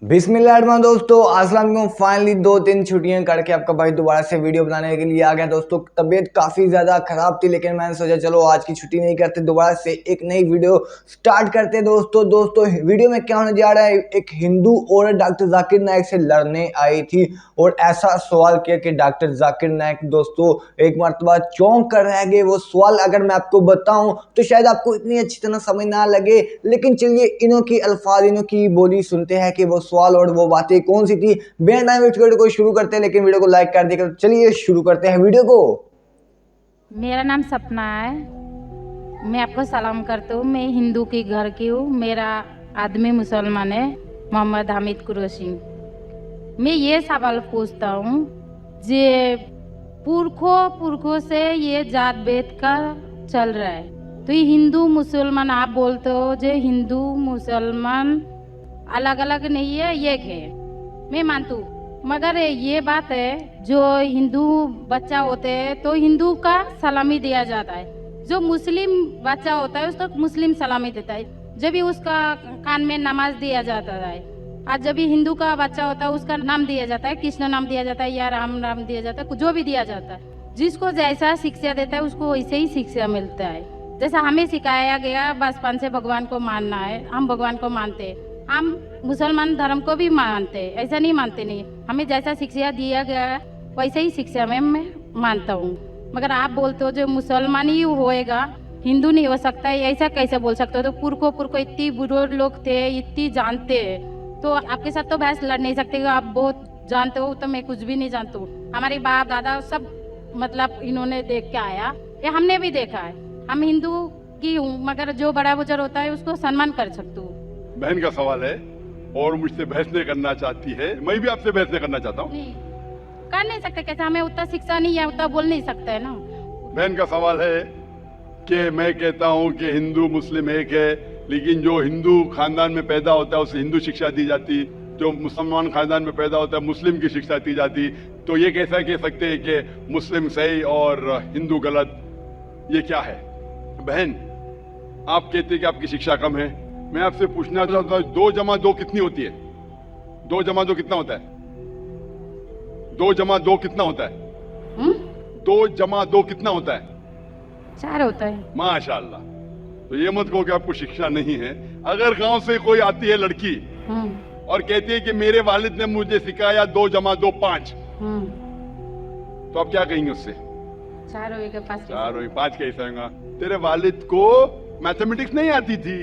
बिस्मिल्लाह दोस्तों, अस्सलाम वालेकुम। फाइनली 2-3 छुट्टियां करके आपका भाई दोबारा से वीडियो बनाने के लिए आ गया। दोस्तों तबीयत काफ़ी ज़्यादा ख़राब थी, लेकिन मैंने सोचा चलो आज की छुट्टी नहीं करते, दोबारा से एक नई वीडियो स्टार्ट करते। दोस्तों वीडियो में क्या होने जा रहा है, एक हिंदू औरत डॉक्टर जाकिर नाइक से लड़ने आई थी और ऐसा सवाल किया कि डॉक्टर जाकिर नाइक दोस्तों एक मरतबा चौंक कर रह गए। वो सवाल अगर मैं आपको बताऊं तो शायद आपको इतनी अच्छी तरह समझ ना लगे, लेकिन चलिए इन्हों की अल्फाज, इन्हों की बोली सुनते हैं कि वो सवाल और वो बातें कौन सी थी। बिना टाइम वेस्ट वीडियो को शुरू करते हैं, लेकिन वीडियो को लाइक कर देकर चलिए शुरू करते हैं वीडियो को। मेरा नाम सपना है। मैं आपको सलाम करता हूँ। मैं हिंदू की घर की हूँ। मेरा आदमी मुसलमान है, मोहम्मद हामिद कुरैशी। मैं ये सवाल पूछता हूँ, जे पुरखों से ये जात भेद का चल रहा है, तो ये हिंदू मुसलमान आप बोलते हो, जो हिंदू मुसलमान अलग अलग नहीं है, एक है। मैं मानती हूँ, मगर ये बात है, जो हिंदू बच्चा होते हैं तो हिंदू का सलामी दिया जाता है, जो मुस्लिम बच्चा होता है उसको मुस्लिम सलामी देता है, जब भी उसका कान में नमाज दिया जाता है। आज जब भी हिंदू का बच्चा होता है उसका नाम दिया जाता है, कृष्ण नाम दिया जाता है या राम नाम दिया जाता है, जो भी दिया जाता है। जिसको जैसा शिक्षा देता है उसको वैसे ही शिक्षा मिलता है। जैसा हमें सिखाया गया बचपन से भगवान को मानना है, हम भगवान को मानते हैं। हम मुसलमान धर्म को भी मानते हैं, ऐसा नहीं मानते नहीं। हमें जैसा शिक्षा दिया गया है वैसे ही शिक्षा में मैं मानता हूँ। मगर आप बोलते हो जो मुसलमान ही होएगा, हिंदू नहीं हो सकता है, ऐसा कैसे बोल सकते हो? तो पुरखों इतनी बुजुर्ग लोग थे, इतनी जानते हैं, तो आपके साथ तो बहस लड़ नहीं सकते। आप बहुत जानते हो, तो मैं कुछ भी नहीं जानती हूँ। हमारे बाप दादा सब मतलब इन्होंने देख के आया, ये हमने भी देखा है। हम हिंदू की हूँ, मगर जो बड़ा बुजुर्ग होता है उसको सम्मान कर सकती हूँ। बहन का सवाल है और मुझसे बहस नहीं करना चाहती है, मैं भी आपसे बहस नहीं करना चाहता हूँ। नहीं कर नहीं सकते, कैसे? हमें उतना शिक्षा नहीं है, उतना बोल नहीं सकते है ना। बहन का सवाल है कि मैं कहता हूँ कि हिंदू मुस्लिम एक है, लेकिन जो हिंदू खानदान में पैदा होता है उसे हिंदू शिक्षा दी जाती, जो मुसलमान खानदान में पैदा होता है मुस्लिम की शिक्षा दी जाती। तो ये कैसा कह सकते हैं कि मुस्लिम सही और हिंदू गलत? ये क्या है? बहन, आप कहते हैं कि आपकी शिक्षा कम है। मैं आपसे पूछना चाहता हूँ, 2 जमा 2 कितनी होती है? 2 जमा 2 कितना होता है? 2 जमा 2 कितना होता है? 2 जमा 2 कितना होता है? 4 होता है। माशाल्लाह। तो ये मत कहो कि आपको शिक्षा नहीं है। अगर गांव से कोई आती है लड़की और कहती है कि मेरे वालिद ने मुझे सिखाया 2 जमा 2 5, तो आप क्या कहेंगे उससे? 4 होएगा 5। 4 होगी 5 कैसे होगा? तेरे वालिद को मैथमेटिक्स नहीं आती थी?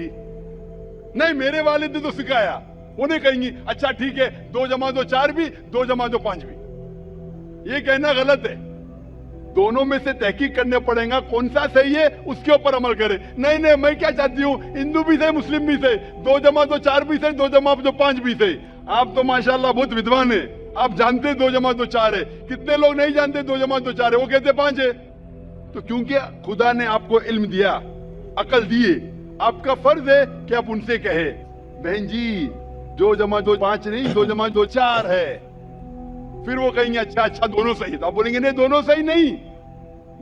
नहीं, मेरे वालिद ने तो सिखाया। वो नहीं कहेंगी अच्छा ठीक है 2 जमा 2 4 भी, 2 जमा 2 5 भी। ये कहना गलत है। दोनों में से तहकीक करने पड़ेगा, कौन सा सही है उसके ऊपर अमल करें। नहीं, मैं क्या चाहती हूँ, हिंदू भी सही मुस्लिम भी सही, 2 जमा 2 4 भी सही, 2 जमा 2 5 भी सही। आप तो माशाल्लाह बहुत विद्वान है, आप जानते 2 जमा 2 4 है। कितने लोग नहीं जानते 2 जमा 2 4 है, वो कहते 5 है। तो क्योंकि खुदा ने आपको इल्म दिया, अकल दिए, आपका फर्ज है कि आप उनसे कहे बहन जी 2 जमा 2 5 नहीं, 2 जमा 2 4 है। फिर वो कहेंगे अच्छा दोनों सही। तो आप बोलेंगे नहीं, दोनों सही नहीं,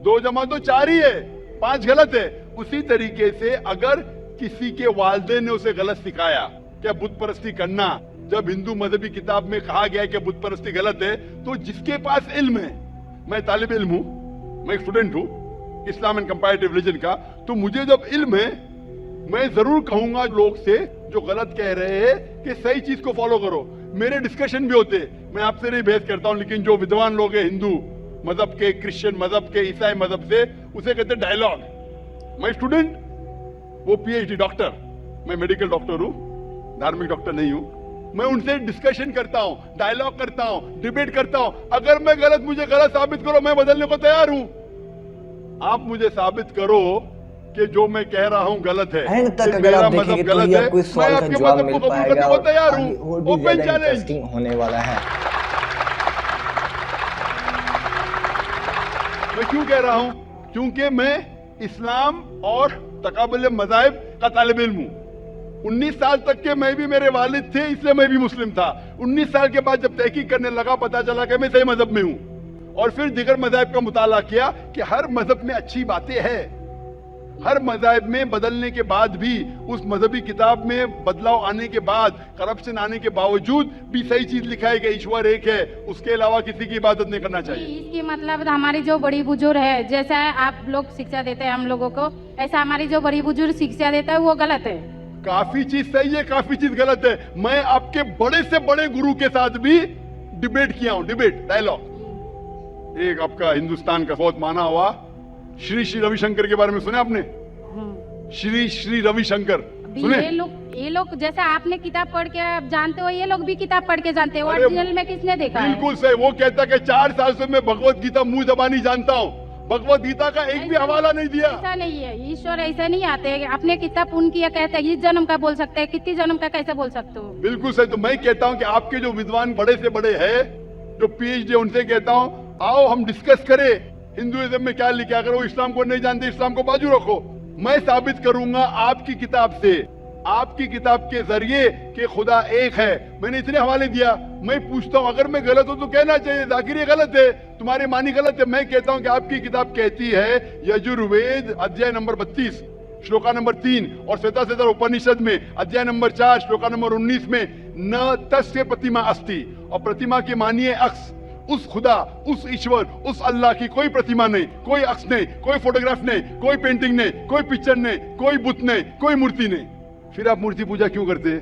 2 जमा 2 4 ही है, 5 गलत है। उसी तरीके से अगर किसी के वालिदैन ने उसे गलत सिखाया क्या बुत परस्ती करना, जब हिंदू मजहबी किताब में कहा गया है कि बुत परस्ती गलत है, तो जिसके पास इल्म है, मैं तालिब इल्म हूं, मैं एक स्टूडेंट हूं इस्लाम एंड कंपैरेटिव रिलीजन का, तो मुझे जब इल्म है मैं जरूर कहूंगा लोग से जो गलत कह रहे हैं कि सही चीज को फॉलो करो। मेरे डिस्कशन भी होते, मैं आपसे नहीं बहस करता हूं, लेकिन जो विद्वान लोग हैं हिंदू मजहब के, क्रिश्चियन मजहब के, ईसाई मजहब से, उसे कहते डायलॉग। मैं स्टूडेंट, वो पीएचडी डॉक्टर, मैं मेडिकल डॉक्टर हूं, धार्मिक डॉक्टर नहीं हूं। मैं उनसे डिस्कशन करता हूं, डायलॉग करता हूं, डिबेट करता हूं। अगर मैं गलत, मुझे गलत साबित करो, मैं बदलने को तैयार हूं। आप मुझे साबित करो कि जो मैं कह रहा हूं गलत है, एंड तक अगर आप देखेंगे तो ये आपको इस सवाल का जवाब मिल पाएगा और भी ज्यादा इंटरेस्टिंग होने वाला है। मैं क्यों कह रहा हूं? क्योंकि मैं इस्लाम और तकाबुल मज़ाहिब का तालिब इल्म हूं। 19 साल तक के मैं भी, मेरे वालिद थे इसलिए मैं भी मुस्लिम था। 19 साल के बाद जब तहकीक करने लगा, पता चला कि मैं सही मजहब में हूं, और फिर दीगर मज़ाहिब का मुताला किया कि हर मजहब में अच्छी बातें हैं, हर मज़हब में बदलने के बाद भी, उस मजहबी किताब में बदलाव आने के बाद, करप्शन आने के बावजूद भी सही चीज लिखा है कि ईश्वर एक है, उसके अलावा किसी की इबादत नहीं करना चाहिए। इसकी मतलब हमारी जो बड़ी बुजुर्ग है, जैसा आप लोग शिक्षा देते हैं हम लोगों को, ऐसा हमारी जो बड़ी बुजुर्ग शिक्षा देता है वो गलत है। काफी चीज सही है, काफी चीज गलत है। मैं आपके बड़े से बड़े गुरु के साथ भी डिबेट किया हूं, डिबेट डायलॉग। एक आपका हिंदुस्तान का बहुत माना हुआ श्री श्री रविशंकर के बारे में सुने आपने? श्री श्री रविशंकर सुने? ये लोग जैसे आपने किताब पढ़ के आप जानते हो, ये लोग भी किताब पढ़ के जानते हो। अरे ओरिजिनल में किसने देखा है? बिल्कुल सही। वो कहता कि 4 साल से मैं भगवत गीता मुंह जबानी जानता हूँ, भगवत गीता का एक भी हवाला नहीं दिया। ऐसा नहीं है, ईश्वर ऐसे नहीं आते। अपने किताब पुण्य किया कहते हैं, इस जन्म का बोल सकते हैं, कितनी जन्म का कैसे बोल सकते हो? बिल्कुल सही। तो मैं कहता हूँ कि आपके जो विद्वान बड़े से बड़े हैं, जो PhD, उनसे कहता हूँ आओ हम डिस्कस करें हिंदुइज्म में क्या लिखा। अगर वो इस्लाम को नहीं जानते, इस्लाम को बाजू रखो। मैं साबित करूंगा आपकी किताब से, आपकी किताब के जरिए कि खुदा एक है। मैंने इतने हवाले दिया। मैं पूछता हूँ अगर मैं गलत हूँ तो कहना चाहिए, जाकिर ये गलत है, तुम्हारे मानी गलत है। मैं कहता हूँ कि आपकी किताब कहती है यजुर्वेद अध्याय नंबर 32 श्लोका नंबर 3 और श्वेताश्वेतर उपनिषद में अध्याय नंबर 4 श्लोका नंबर 19 में न तस्य प्रतिमा अस्ति, और प्रतिमा की मानिए अक्स। उस खुदा, उस ईश्वर, उस अल्लाह की कोई प्रतिमा नहीं, कोई अक्स नहीं, कोई फोटोग्राफ नहीं, कोई पेंटिंग नहीं, कोई पिक्चर नहीं, कोई बुत नहीं, कोई मूर्ति नहीं। फिर आप मूर्ति पूजा क्यों करते हैं?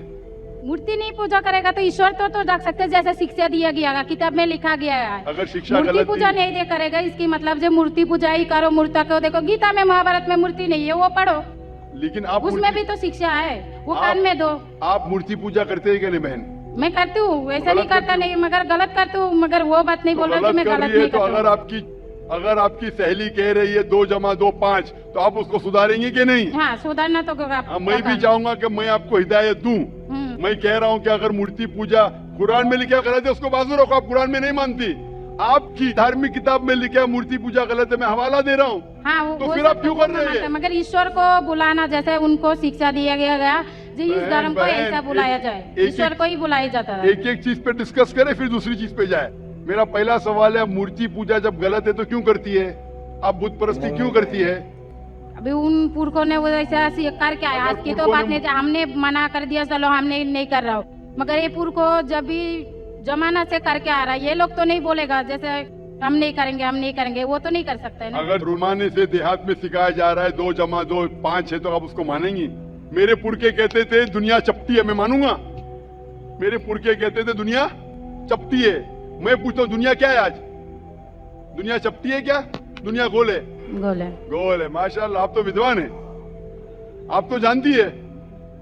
मूर्ति नहीं पूजा करेगा तो ईश्वर तो रख सकते हैं, जैसे शिक्षा दिया गया, किताब में लिखा गया है। अगर शिक्षा मूर्ति गलत पूजा थी, नहीं दे करेगा, इसकी मतलब जो मूर्ति पूजा ही करो, मूर्ता को देखो, गीता में महाभारत में मूर्ति नहीं है, वो पढ़ो, लेकिन आप उसमें भी तो शिक्षा है, वो कान में दो। आप मूर्ति पूजा करते हैं क्या नहीं बहन? मैं करती हूँ, ऐसा नहीं करता नहीं, मगर गलत करती हूँ, मगर वो बात नहीं बोल रहा कि मैं गलत नहीं तो करती। अगर आपकी सहेली कह रही है 2 + 2 5, तो आप उसको सुधारेंगे कि नहीं? हाँ, सुधारना तो मैं भी चाहूंगा कि मैं आपको हिदायत दूं। मैं कह रहा हूं कि अगर मूर्ति पूजा कुरान में लिखा गलत है, उसको बाजू रखो। आप कुरान में नहीं मानती, आपकी धार्मिक किताब में लिखा है मूर्ति पूजा गलत है, मैं हवाला दे रहा हूँ। हाँ, तो फिर आप क्यों कर रहे हैं? मगर ईश्वर को बुलाना, जैसे उनको शिक्षा दिया गया जी, इस धर्म को ऐसा बुलाया जाए, ईश्वर को ही बुलाया जाता है। एक एक चीज पे डिस्कस करे, फिर दूसरी चीज पे जाए। मेरा पहला सवाल है, मूर्ति पूजा जब गलत है तो क्यों करती है? आप बुत परस्ती क्यों करती है? अभी उन पुरखों ने वो ऐसा करके आया, आज की तो बात नहीं, हमने मना कर दिया चलो हमने नहीं कर रहा हूँ, मगर ये पुरखों जब भी जमाना से करके आ रहा है, ये लोग तो नहीं बोलेगा जैसे हम नहीं करेंगे, हम नहीं करेंगे, वो तो नहीं कर सकते ना। अगर रुमाने से देहात में सिखाया जा रहा है 2 + 2 5 है, तो आप उसको मानेंगी? मेरे पुरखे कहते थे दुनिया चपटी है, मैं मानूंगा? मेरे पुरखे कहते थे दुनिया चपटी है। मैं पूछता हूँ दुनिया क्या है आज? दुनिया चपटी है क्या? दुनिया गोल है? गोल है। गोल है। माशाल्लाह, आप तो विद्वान है, आप तो जानती है।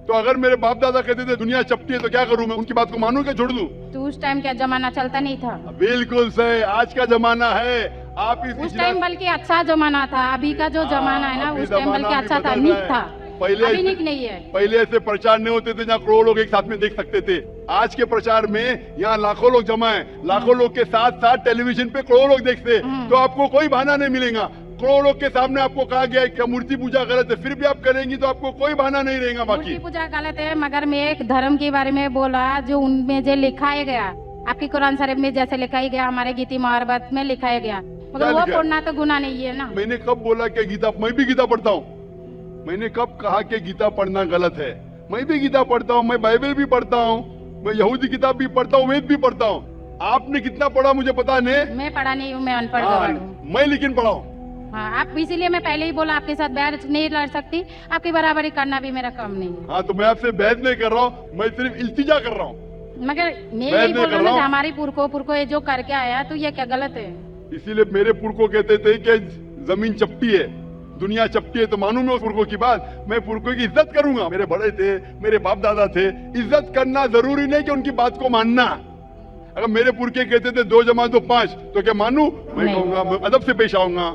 तो अगर मेरे बाप दादा कहते थे दुनिया चपटी है तो क्या करूं मैं? उनकी बात को मानूं क्या छोड़ दूं? तो उस टाइम क्या जमाना चलता नहीं था? बिल्कुल सही, आज का जमाना है। आप उस टाइम बल्कि अच्छा जमाना था, अभी का जो जमाना है ना, उस टाइम बल्कि अच्छा था, नीक था। अभी नीक नहीं है। पहले ऐसे प्रचार नहीं होते थे जहाँ करोड़ों लोग एक साथ में देख सकते थे। आज के प्रचार में यहाँ लाखों लोग जमा है, लाखों लोग के साथ साथ टेलीविजन पे करोड़ों लोग देखते, तो आपको कोई बहाना नहीं मिलेगा। करोड़ों लोग के सामने आपको कहा गया है कि मूर्ति पूजा गलत है, फिर भी आप करेंगी तो आपको कोई बहाना नहीं रहेगा। बाकी मूर्ति पूजा गलत है, मगर मैं एक धर्म के बारे में बोला जो उनमें जो लिखाया गया, आपकी कुरान शरीफ में जैसे लिखाया गया, हमारे गीता महाभारत में लिखाया गया, मगर वो पढ़ना तो गुनाह नहीं है ना। मैंने कब बोला कि गीता, मैं भी गीता पढ़ता हूँ? मैंने कब कहा कि गीता पढ़ना गलत है? मैं भी गीता पढ़ता हूँ, मैं बाइबल भी पढ़ता हूँ, मैं यहूदी किताब भी पढ़ता हूँ, वेद भी पढ़ता हूँ। आपने कितना पढ़ा मुझे पता नहीं, मैं पढ़ा नहीं हूँ, मैं अनपढ़ हूँ। मैं लेकिन पढ़ा हूँ। हाँ, आप इसीलिए मैं पहले ही बोला आपके साथ बहस नहीं लड़ सकती, आपकी बराबरी करना भी मेरा काम नहीं है। हाँ, तो मैं आपसे बहस नहीं कर रहा हूँ, मैं सिर्फ इल्तिजा कर रहा हूँ। मगर मैं यही बोल रहा हूँ हमारी पुरखों ये जो करके आया, तो ये क्या गलत है? इसीलिए मेरे पुरखों कहते थे कि जमीन चपटी है, दुनिया चपटी है, तो मानू मैं उस पुरखों की बात। मैं पुरखों की इज्जत करूंगा, मेरे बड़े थे, मेरे बाप दादा थे। इज्जत करना जरूरी नहीं कि उनकी बात को मानना। अगर मेरे पुरखे कहते थे 2 + 2 5, तो क्या मानू? मैं कहूंगा, मैं अदब से पेश आऊंगा,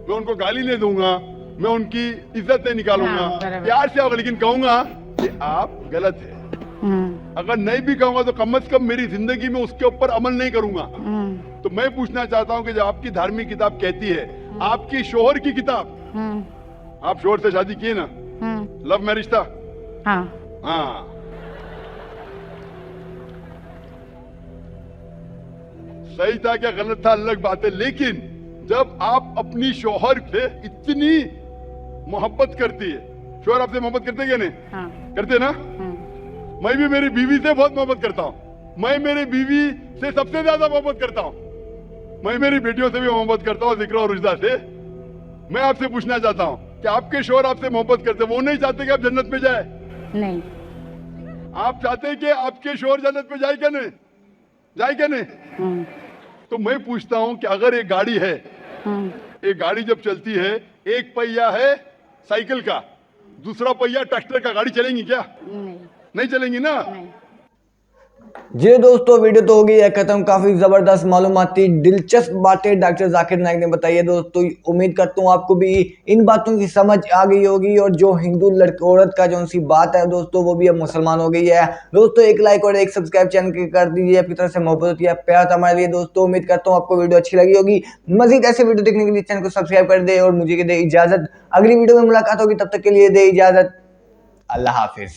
मैं उनको गाली नहीं दूंगा, मैं उनकी इज्जत नहीं निकालूंगा, प्यार से आऊंगा, लेकिन कहूंगा कि आप गलत है। अगर नहीं भी कहूंगा तो कम से कम मेरी जिंदगी में उसके ऊपर अमल नहीं करूंगा। तो मैं पूछना चाहता हूं कि जब आपकी धार्मिक किताब कहती है, आपकी शोहर की किताब, आप शोहर से शादी किए ना, लव मैरिज था? हाँ। सही था क्या गलत था अलग बात है, लेकिन जब आप अपनी शोहर से इतनी मोहब्बत करती है। शोहर आपसे मोहब्बत करते क्या नहीं? हाँ करते ना? मैं भी मेरी बीवी से बहुत मोहब्बत करता हूँ। मैं मेरी बीवी से सबसे ज्यादा मोहब्बत करता हूँ। मैं मेरी बेटियों से भी मोहब्बत करता हूँ, जिक्र और रुजदा से। मैं आपसे पूछना चाहता हूँ कि आपके शोहर आपसे मोहब्बत करते, वो नहीं चाहते कि आप जन्नत में जाए? नहीं। आप चाहते हैं कि आपके शोहर जन्नत में जाए क्या नहीं? जाए क्या नहीं? तो मैं पूछता हूँ कि अगर एक गाड़ी है, एक गाड़ी जब चलती है, एक पहिया है साइकिल का, दूसरा पहिया ट्रैक्टर का, गाड़ी चलेंगी क्या? नहीं। नहीं चलेंगी ना? नहीं। जी दोस्तों, वीडियो तो हो गई है खत्म। काफी जबरदस्त मालूमाती दिलचस्प बातें डॉक्टर जाकिर नाइक ने बताई है दोस्तों। उम्मीद करता हूँ आपको भी इन बातों की समझ आ गई होगी, और जो हिंदू लड़की औरत का जो सी बात है दोस्तों, वो भी अब मुसलमान हो गई है दोस्तों। एक लाइक और एक सब्सक्राइब चैनल के कर दीजिए। आपकी तरफ से मोहब्बत होती है, प्यार था हमारे लिए दोस्तों। उम्मीद करता हूँ आपको वीडियो अच्छी लगी होगी। मजीद ऐसे वीडियो देखने के लिए चैनल को सब्सक्राइब कर दे और मुझे दे इजाजत। अगली वीडियो में मुलाकात होगी, तब तक के लिए दे इजाजत। अल्लाह हाफिज।